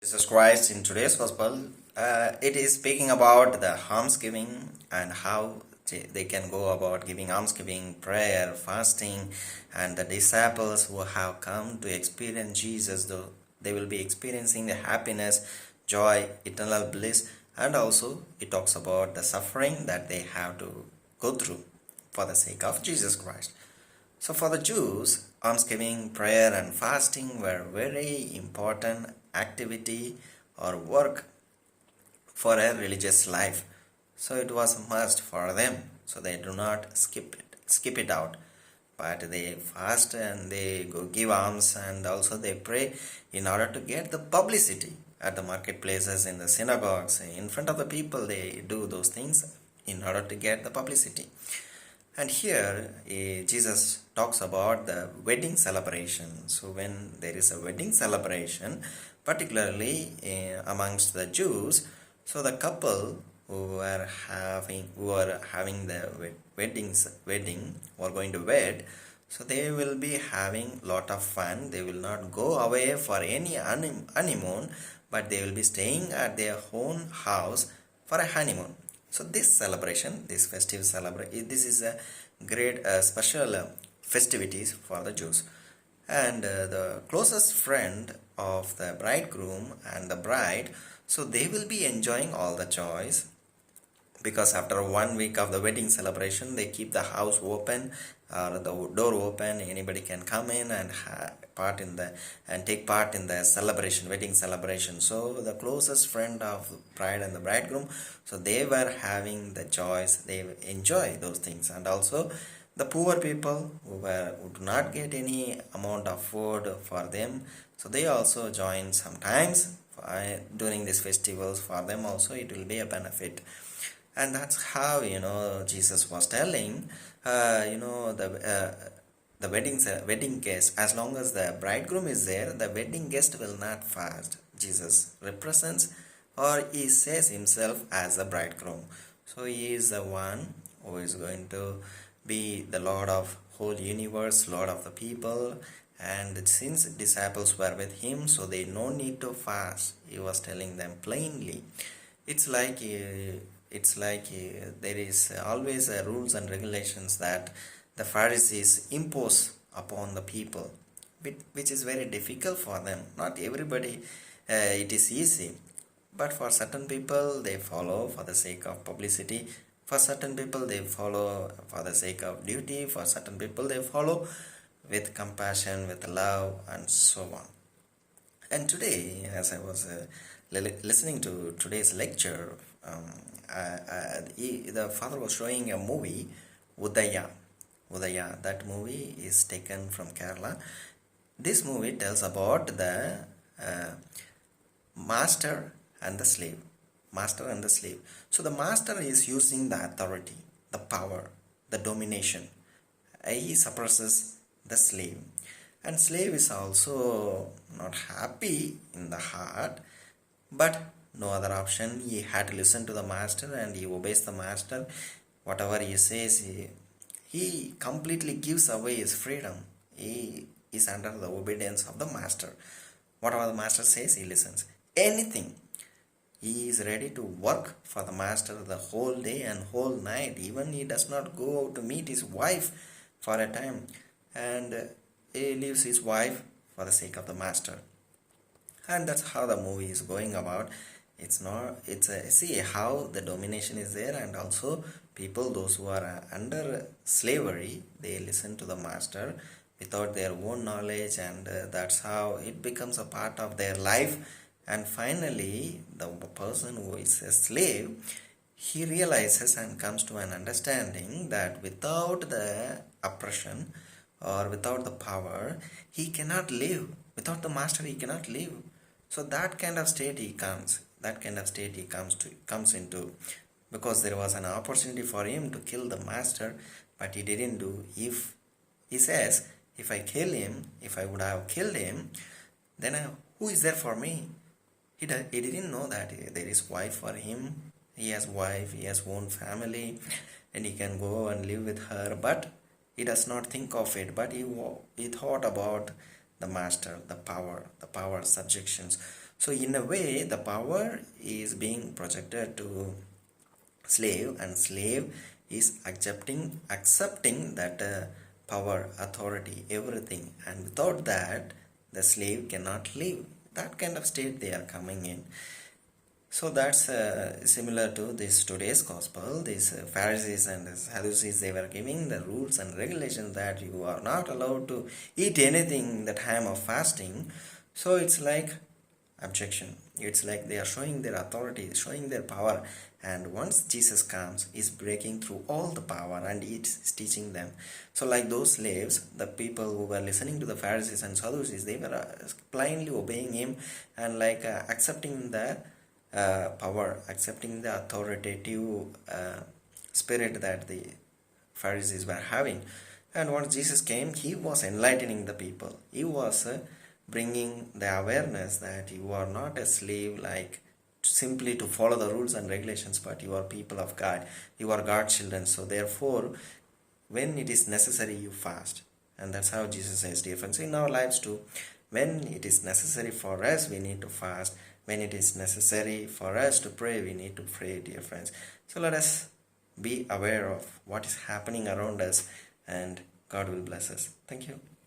Jesus Christ in today's gospel, it is speaking about the almsgiving and how they can go about giving almsgiving, prayer, fasting, and the disciples who have come to experience Jesus, though they will be experiencing the happiness, joy, eternal bliss, and also it talks about the suffering that they have to go through for the sake of Jesus Christ. So for the Jews, almsgiving, prayer and fasting were very important activity or work for a religious life. So it was a must for them. So they do not skip it out. But they fast and they go give alms and also they pray in order to get the publicity at the marketplaces, in the synagogues, in front of the people. They do those things in order to get the publicity. And here Jesus talks about the wedding celebration. So when there is a wedding celebration, particularly amongst the Jews, so the couple who are having the wedding or going to wed, so they will be having lot of fun. They will not go away for any honeymoon, but they will be staying at their own house for a honeymoon. So this celebration, this festive celebration, this is a great special festivities for the Jews. And the closest friend of the bridegroom and the bride, so they will be enjoying all the joys, because after 1 week of the wedding celebration, they keep the house open or the door open. Anybody can come in and take part in the celebration, wedding celebration. So the closest friend of bride and the bridegroom, so they were having the joys, they enjoy those things. And also the poor people who do not get any amount of food for them, so they also join sometimes during these festivals. For them also it will be a benefit. And that's how Jesus was telling the wedding guest, as long as the bridegroom is there, the wedding guest will not fast. Jesus represents, or he says himself as the bridegroom. So he is the one who is going to be the Lord of whole universe, Lord of the people. And since disciples were with him, so they no need to fast. He was telling them plainly. It's like there is always rules and regulations that the Pharisees impose upon the people, which is very difficult for them. Not everybody it is easy, but for certain people they follow for the sake of publicity. For certain people they follow for the sake of duty. For certain people they follow with compassion, with love, and so on. And today, as I was listening to today's lecture, the father was showing a movie, Udaya. That movie is taken from Kerala. This movie tells about the master and the slave. So the master is using the authority, the power, the domination. He suppresses the slave. And slave is also not happy in the heart, but no other option. He had to listen to the master and he obeys the master. Whatever he says, he completely gives away his freedom. He is under the obedience of the master. Whatever the master says, he listens. Anything. He is ready to work for the master the whole day and whole night. Even he does not go out to meet his wife for a time. And he leaves his wife for the sake of the master. And that's how the movie is going about. See how the domination is there, and also people, those who are under slavery, they listen to the master without their own knowledge, and that's how it becomes a part of their life. And finally, the person who is a slave, he realizes and comes to an understanding that without the oppression or without the power, he cannot live. Without the master, he cannot live. So that kind of state he comes into, because there was an opportunity for him to kill the master, but he didn't do. If he says, if I would have killed him, then who is there for me? He didn't know that there is wife for him. He has wife, he has own family, and he can go and live with her, but he does not think of it. But he thought about the master, the power subjections. So in a way, the power is being projected to slave, and slave is accepting that power, authority, everything, and without that the slave cannot live. That kind of state they are coming in. So that's similar to this today's gospel. These Pharisees and Sadducees, they were giving the rules and regulations that you are not allowed to eat anything in the time of fasting. So it's like objection. It's like they are showing their authority, showing their power. And once Jesus comes, he's breaking through all the power and he's teaching them. So like those slaves, the people who were listening to the Pharisees and Sadducees, they were blindly obeying him and like accepting the power, accepting the authoritative spirit that the Pharisees were having. And once Jesus came, he was enlightening the people. He was bringing the awareness that you are not a slave like simply to follow the rules and regulations, but you are people of God. You are God's children. So therefore, when it is necessary, you fast. And that's how Jesus says, dear friends, in our lives too. When it is necessary for us, we need to fast. When it is necessary for us to pray, we need to pray, dear friends. So let us be aware of what is happening around us, and God will bless us. Thank you.